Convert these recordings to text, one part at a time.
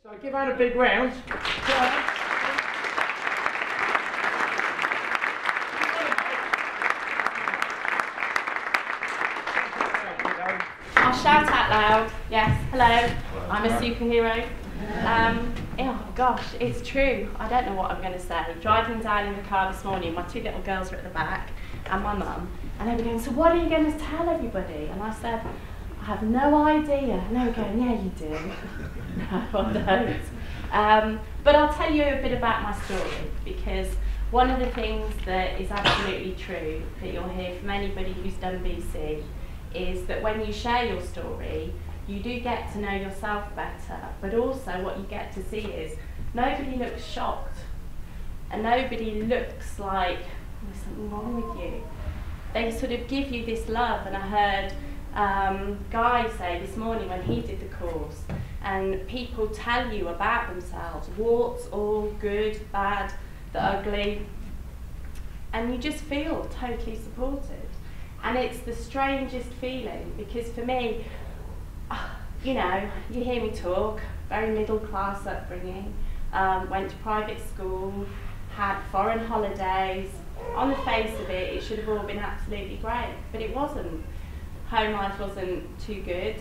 So give her a big round. I'll shout out loud. Yes, hello. I'm a superhero. Oh gosh, it's true. I don't know what I'm going to say. Driving down in the car this morning, my two little girls were at the back and my mum, and they were going, so what are you going to tell everybody? And I said, I have no idea. And they were going, yeah, you do. No, I don't. But I'll tell you a bit about my story, because one of the things that is absolutely true that you'll hear from anybody who's done BC is that when you share your story, you do get to know yourself better, but also what you get to see is nobody looks shocked and nobody looks like there's something wrong with you. They sort of give you this love, and I heard Guy say this morning when he did the course, and people tell you about themselves, warts, all, good, bad, the ugly, and you just feel totally supported. And it's the strangest feeling, because for me, you know, you hear me talk, very middle class upbringing, went to private school, had foreign holidays. On the face of it, it should have all been absolutely great, but it wasn't. Home life wasn't too good.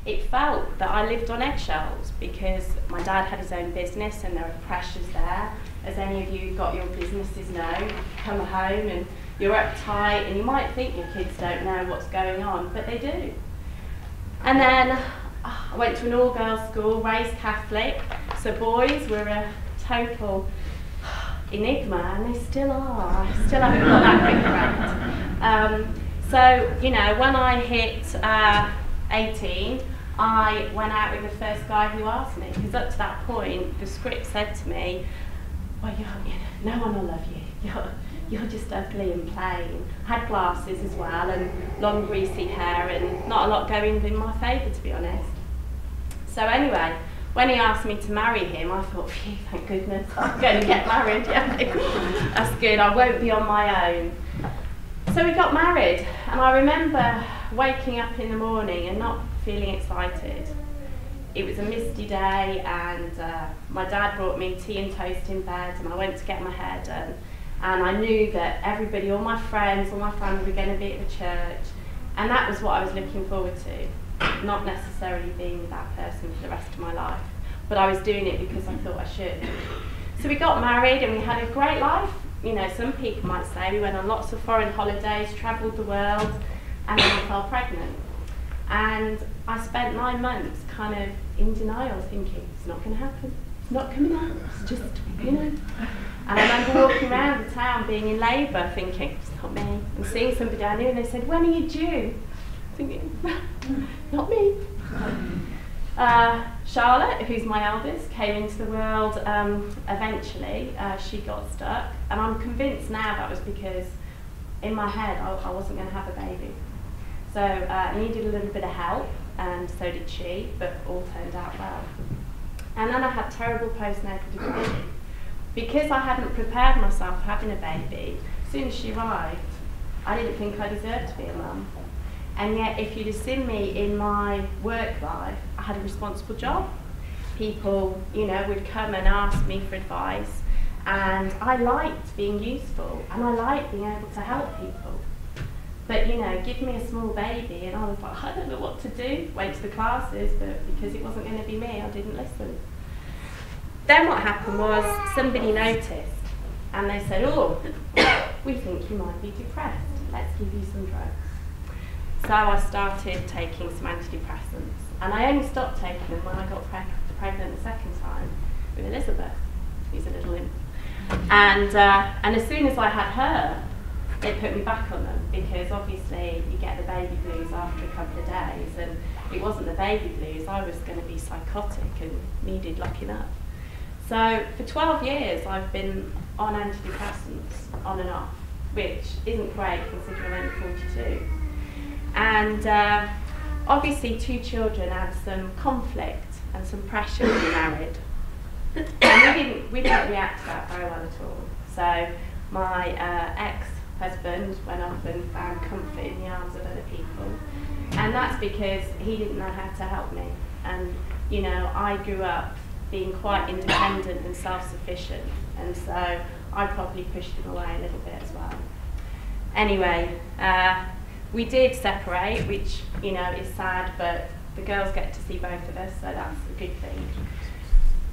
It felt that I lived on eggshells because my dad had his own business and there were pressures there. As any of you who've got your businesses know, you come home and you're uptight and you might think your kids don't know what's going on, but they do. And then I went to an all-girls school, raised Catholic, so boys were a total enigma, and they still are. I still haven't got that figured out. So, you know, when I hit 18, I went out with the first guy who asked me, because up to that point, the script said to me, well, no one will love you. You're just ugly and plain. I had glasses as well and long greasy hair and not a lot going in my favour, to be honest. So anyway, when he asked me to marry him, I thought, phew, thank goodness, I'm going to get married. Yeah, that's good, I won't be on my own. So we got married, and I remember waking up in the morning and not feeling excited. It was a misty day, and my dad brought me tea and toast in bed, and I went to get my hair done. And I knew that everybody, all my friends, all my family were going to be at the church, and that was what I was looking forward to. Not necessarily being with that person for the rest of my life, but I was doing it because I thought I should. So we got married and we had a great life. You know, some people might say we went on lots of foreign holidays, travelled the world, and then I fell pregnant. And I spent 9 months kind of in denial, thinking, it's not going to happen, it's not coming out, it's just, you know. And I remember walking around the town being in labour, thinking, it's not me, and seeing somebody down here, and they said, when are you due? Thinking, not me. Charlotte, who's my eldest, came into the world eventually. She got stuck, and I'm convinced now that was because in my head I wasn't going to have a baby. So I needed a little bit of help, and so did she, but all turned out well. And then I had terrible postnatal depression. Because I hadn't prepared myself for having a baby, as soon as she arrived, I didn't think I deserved to be a mum. And yet, if you'd have seen me in my work life, I had a responsible job. People, you know, would come and ask me for advice, and I liked being useful, and I liked being able to help people. But, you know, give me a small baby, and I was like, I don't know what to do. Went to the classes, but because it wasn't going to be me, I didn't listen. Then what happened was somebody noticed, and they said, oh, we think you might be depressed. Let's give you some drugs. So I started taking some antidepressants, and I only stopped taking them when I got pregnant the second time with Elizabeth, who's a little imp. And as soon as I had her, they put me back on them, because obviously you get the baby blues after a couple of days, and it wasn't the baby blues, I was going to be psychotic and needed locking up. So for 12 years I've been on antidepressants, on and off, which isn't great considering I'm only 42. And obviously 2 children add some conflict and some pressure to be married. And we didn't react to that very well at all. So my ex-husband went off and found comfort in the arms of other people. And that's because he didn't know how to help me. And you know, I grew up being quite independent and self-sufficient, and so I probably pushed him away a little bit as well. Anyway, we did separate, which, you know, is sad, but the girls get to see both of us, so that's a good thing.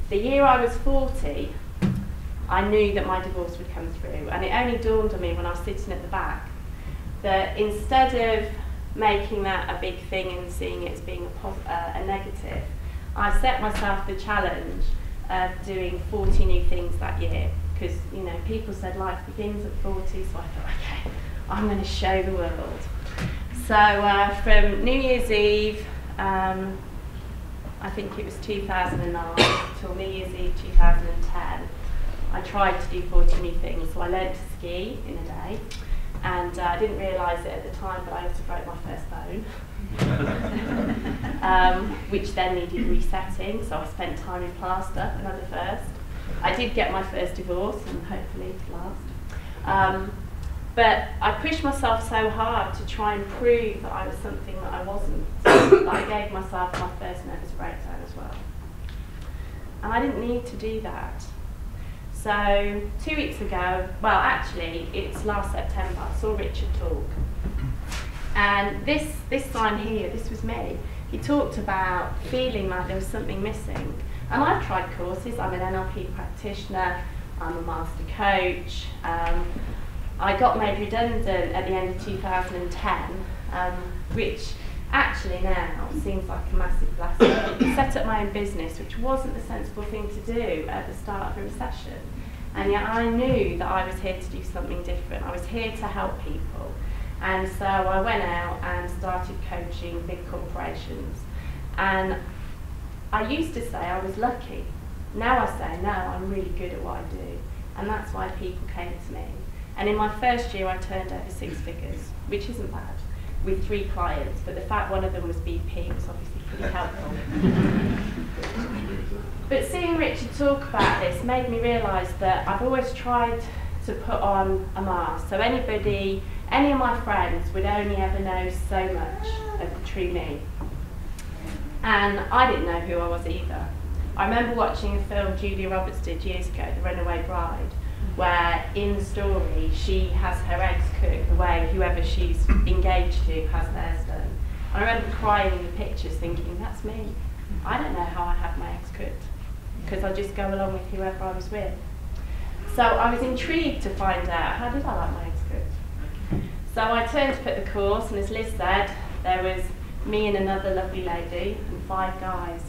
The year I was 40, I knew that my divorce would come through, and it only dawned on me when I was sitting at the back that instead of making that a big thing and seeing it as being a negative, I set myself the challenge of doing 40 new things that year, because, you know, people said life begins at 40, so I thought, okay, I'm going to show the world. So from New Year's Eve, I think it was 2009, till New Year's Eve 2010, I tried to do 40 new things. So I learned to ski in a day, and I didn't realise it at the time, but I also broke my first bone. Which then needed resetting, so I spent time in plaster, another first. I did get my first divorce, and hopefully last. But I pushed myself so hard to try and prove that I was something that I wasn't, that I gave myself my first nervous breakdown as well. And I didn't need to do that. So 2 weeks ago, well actually it's last September, I saw Richard talk. And this sign here, this was me. He talked about feeling like there was something missing. And I've tried courses. I'm an NLP practitioner, I'm a master coach. I got made redundant at the end of 2010, which actually now seems like a massive blessing. I set up my own business, which wasn't the sensible thing to do at the start of a recession. And yet I knew that I was here to do something different. I was here to help people. And so I went out and started coaching big corporations. And I used to say I was lucky. Now I say, no, I'm really good at what I do. And that's why people came to me. And in my first year, I turned over 6 figures, which isn't bad, with 3 clients. But the fact one of them was BP was obviously pretty helpful. But seeing Richard talk about this made me realise that I've always tried to put on a mask. So any of my friends would only ever know so much of the true me. And I didn't know who I was either. I remember watching a film Julia Roberts did years ago, The Runaway Bride, where in the story she has her eggs cooked the way whoever she's engaged to has theirs done. I remember crying in the pictures thinking, that's me. I don't know how I have my eggs cooked, because I just go along with whoever I was with. So I was intrigued to find out, how did I like my eggs cooked? So I turned to put the course, and as Liz said, there was me and another lovely lady and 5 guys.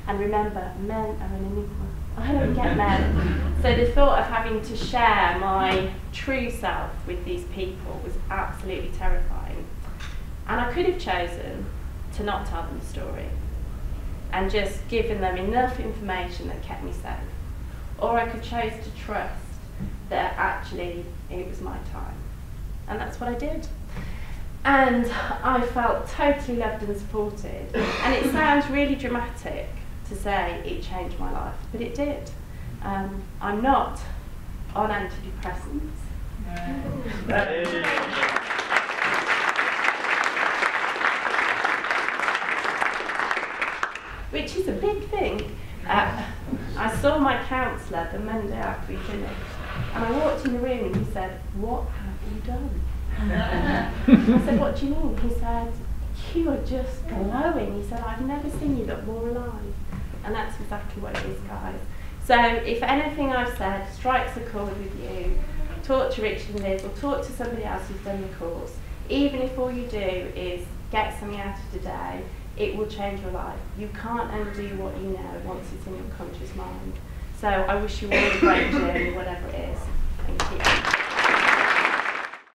And remember, men are an enigma. I don't get men. So the thought of having to share my true self with these people was absolutely terrifying. And I could have chosen to not tell them the story and just given them enough information that kept me safe. Or I could choose to trust that actually it was my time. And that's what I did. And I felt totally loved and supported. And it sounds really dramatic to say it changed my life, but it did. I'm not on antidepressants. Which is a big thing. I saw my counsellor the Monday after we finished, and I walked in the room and he said, "What have you done?" I said, "What do you mean?" He said, "You are just glowing." He said, "I've never seen you look more alive." And that's exactly what it is, guys. So if anything I've said strikes a chord with you, talk to Richard and Liz, or talk to somebody else who's done the course. Even if all you do is get something out of today, it will change your life. You can't undo what you know once it's in your conscious mind. So I wish you all a great journey, whatever it is. Thank you.